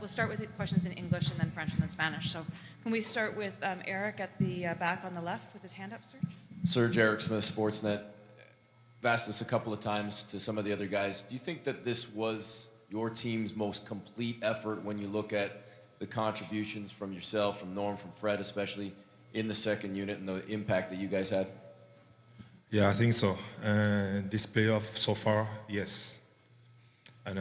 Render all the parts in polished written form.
we'll start with questions in English and then French and then Spanish. So can we start with Eric at the back on the left with his hand up, Serge? Serge, Eric Smith, Sportsnet. I've asked this a couple of times to some of the other guys. Do you think that this was your team's most complete effort when you look at the contributions from yourself, from Norm, from Fred especially, in the second unit and the impact that you guys had? Yeah, I think so. This playoff so far, yes. And,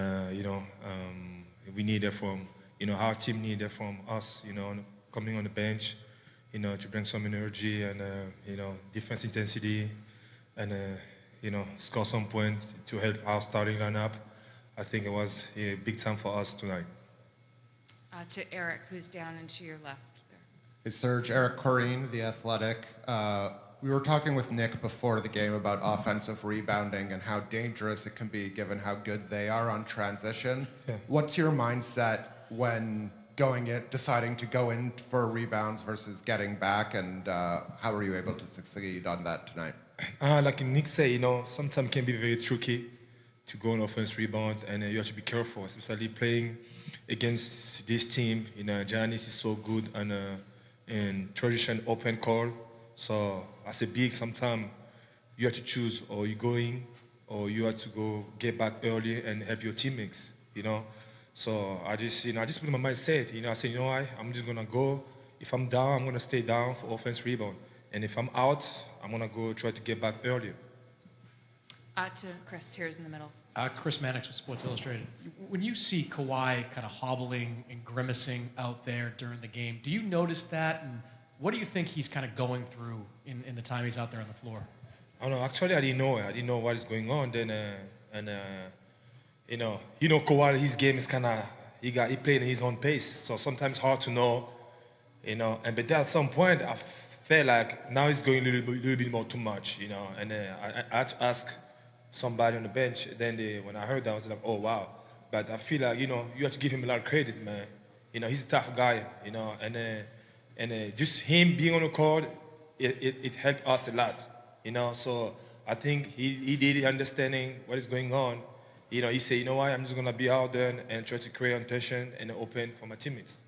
we need it from, our team need it from us, coming on the bench, to bring some energy and, defense intensity and, score some points to help our starting lineup. I think it was a big time for us tonight. To Eric, who's down and to your left there. Hey, Serge, Eric Corrine, The Athletic. We were talking with Nick before the game about offensive rebounding and how dangerous it can be given how good they are on transition. Yeah. What's your mindset when deciding to go in for rebounds versus getting back, and how were you able to succeed on that tonight? Like Nick said, sometimes it can be very tricky to go on offense rebound, and you have to be careful, especially playing against this team. Giannis is so good in tradition open call. So as a big, sometimes you have to choose, or you go in, or you have to go get back early and help your teammates. So I just put in my mindset. I said, I'm just gonna go. If I'm down, I'm gonna stay down for offense rebound, and if I'm out, I'm gonna go try to get back earlier. To Chris, here's in the middle. Chris Mannix with Sports Illustrated. When you see Kawhi kind of hobbling and grimacing out there during the game, do you notice that? And what do you think he's kind of going through in the time he's out there on the floor? I don't know. Actually, I didn't know. I didn't know what is going on. Then, Kawhi, his game is kind of he played in his own pace. So sometimes hard to know, And but at some point, I felt like now he's going a little bit more too much, And I had to ask somebody on the bench. Then when I heard that, I was like, oh wow. But I feel like you have to give him a lot of credit, man. He's a tough guy, And just him being on the court, it helped us a lot, So I think he did understanding what is going on. He said, you know what, I'm just going to be out there and try to create tension and open for my teammates.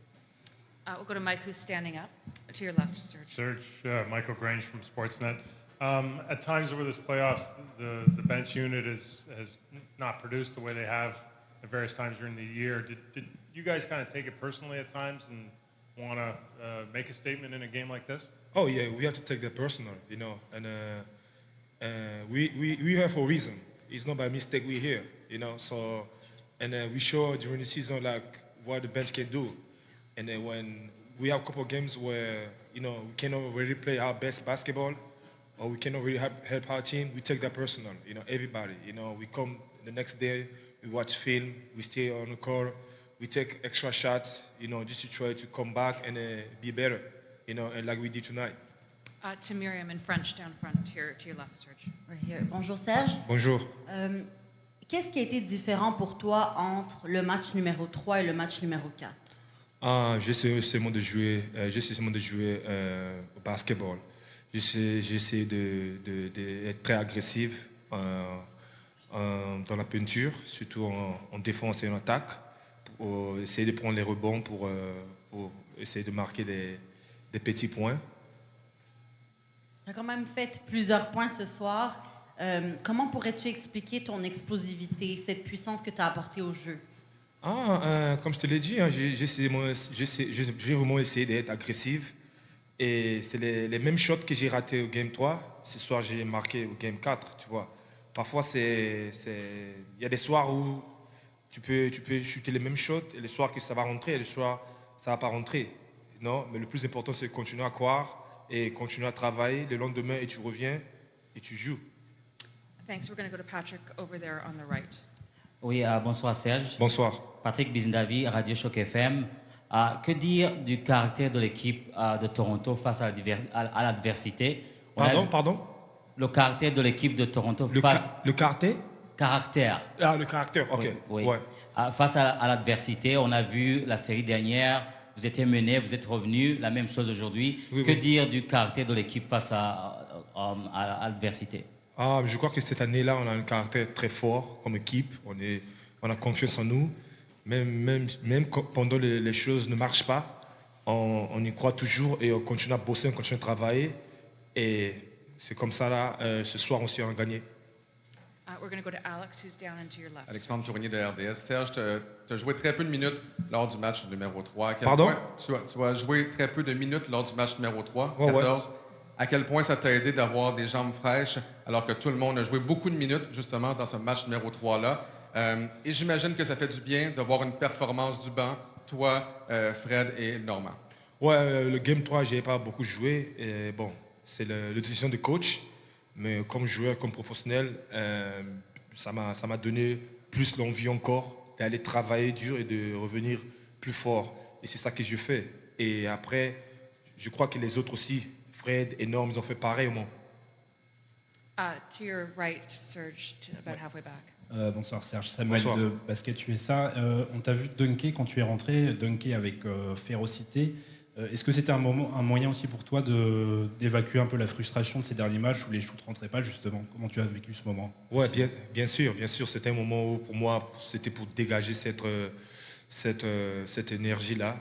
We'll go to Mike, who's standing up. To your left, Serge. Serge, Michael Grange from Sportsnet. At times over this playoffs, the bench unit has not produced the way they have at various times during the year. Did you guys kind of take it personally at times and want to make a statement in a game like this? Oh yeah, we have to take that personal, and we here for a reason. It's not by mistake we're here, So, and we show during the season like what the bench can do, and then when we have a couple of games where we cannot really play our best basketball, or we cannot really help our team, we take that personal. Everybody. We come the next day, we watch film, we stay on the court. We take extra shots, just to try to come back and be better, and like we did tonight. To Miriam in French down front, to your left, Serge. Right here. Bonjour Serge. Bonjour. Qu'est-ce qui a été différent pour toi entre le match numéro 3 et le match numéro 4? J'essaie seulement de jouer, au basketball. J'essaie d'être très agressif dans la peinture, surtout en défense et en attaque, pour essayer de prendre les rebonds, pour essayer de marquer des petits points. Tu as quand même fait plusieurs points ce soir. Comment pourrais-tu expliquer ton explosivité, cette puissance que tu as apportée au jeu? Comme je te l'ai dit, j'ai vraiment essayé d'être agressif. Et c'est les mêmes shots que j'ai ratés au Game 3. Ce soir, j'ai marqué au Game 4, tu vois. Parfois, il y a des soirs où tu peux shooter les mêmes shots, et les soirs que ça va rentrer, et les soirs ça va pas rentrer. Non, mais le plus important, c'est de continuer à croire et continuer à travailler le lendemain, et tu reviens et tu joues. Thanks. We're going to go to Patrick over there on the right. Oui, bonsoir Serge. Bonsoir. Patrick Bizindavi, Radio Choc FM. Que dire du caractère de l'équipe de Toronto face à l'adversité? Pardon? Le caractère de l'équipe de Toronto face... Le caractère? Caractère. Le caractère, ok. Oui. Ouais. Face à l'adversité, on a vu la série dernière, vous étiez mené, vous êtes revenu, la même chose aujourd'hui. Oui, que oui. dire du caractère de l'équipe face à l'adversité? Je crois que cette année-là, on a un caractère très fort comme équipe. On a confiance en nous. Même pendant les choses ne marchent pas, on y croit toujours et on continue à bosser, on continue à travailler. Et c'est comme ça, là, ce soir aussi, on a gagné. We're going to go to Alex, who's down and to your left. Alexandre Tournier de RDS. Serge, tu as joué très peu de minutes lors du match numéro 3. À quel Pardon? point tu as joué très peu de minutes lors du match numéro 3, Ouais, 14. À quel point ça t'a aidé d'avoir des jambes fraîches alors que tout le monde a joué beaucoup de minutes justement dans ce match numéro 3-là. Et j'imagine que ça fait du bien de voir une performance du banc, toi, Fred et Normand. Ouais, le Game 3, je n'ai pas beaucoup joué. Et bon, c'est la décision de coach. Mais comme joueur, comme professionnel, ça m'a donné plus l'envie encore d'aller travailler dur et de revenir plus fort. Et c'est ça que je fais. Et après, je crois que les autres aussi, Fred et Norm, ils ont fait pareil au moins. To your right, Serge, about halfway back. Bonsoir Serge, Samuel Bonsoir. de Basket USA. On t'a vu dunker quand tu es rentré, dunker avec férocité. Est-ce que c'était un moyen aussi pour toi d'évacuer un peu la frustration de ces derniers matchs où les shoots ne rentraient pas justement? Comment tu as vécu ce moment? Ouais, bien sûr. C'était un moment où pour moi, c'était pour dégager cette énergie-là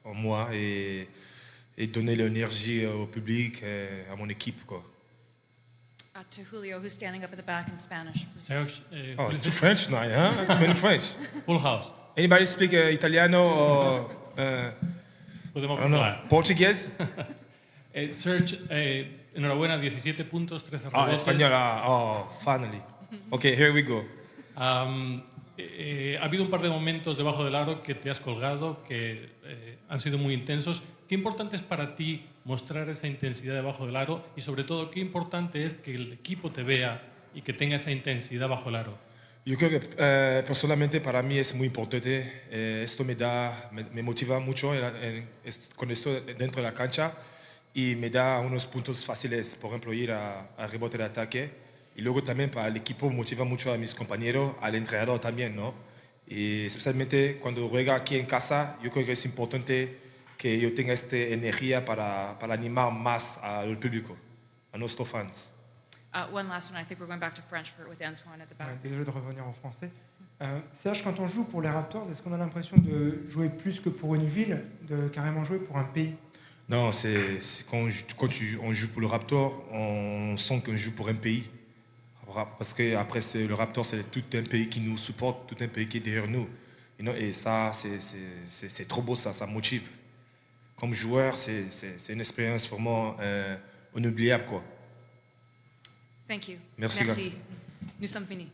en moi et donner l'énergie au public et à mon équipe, quoi. To Julio, who's standing up at the back in Spanish. Serge, Oh, it's too French tonight, huh? Too many French. Full house. Anybody speak Italiano or Podemos I don't know, continuar. Portuguese? Serge, enhorabuena, 17 puntos, 13 Ah, rebotes. español. Oh, finally. Okay, here we go. Ha habido un par de momentos debajo del aro que te has colgado, que han sido muy intensos. ¿Qué importante es para ti mostrar esa intensidad debajo del aro? Y sobre todo, ¿qué importante es que el equipo te vea y que tenga esa intensidad bajo el aro? Yo creo que personalmente para mí es muy importante. Esto me motiva mucho con esto dentro de la cancha y me da unos puntos fáciles, por ejemplo, ir a rebote de ataque. Y luego también para el equipo motiva mucho a mis compañeros, al entrenador también, ¿no? Y especialmente cuando juega aquí en casa, yo creo que es importante que yo tenga esta energía para animar más al público, a nuestros fans. One last one. I think we're going back to French with Antoine at the back. Désolé de revenir en français. Serge, quand on joue pour les Raptors, est-ce qu'on a l'impression de jouer plus que pour une ville, de carrément jouer pour un pays? Non, quand on joue pour le Raptor, on sent qu'on joue pour un pays. Parce que après, le Raptor, c'est tout un pays qui nous supporte, tout un pays qui est derrière nous. Et ça, c'est trop beau, ça motive. Comme joueur, c'est une expérience vraiment inoubliable, quoi. Thank you. Merci, Merci. Nous sommes finis.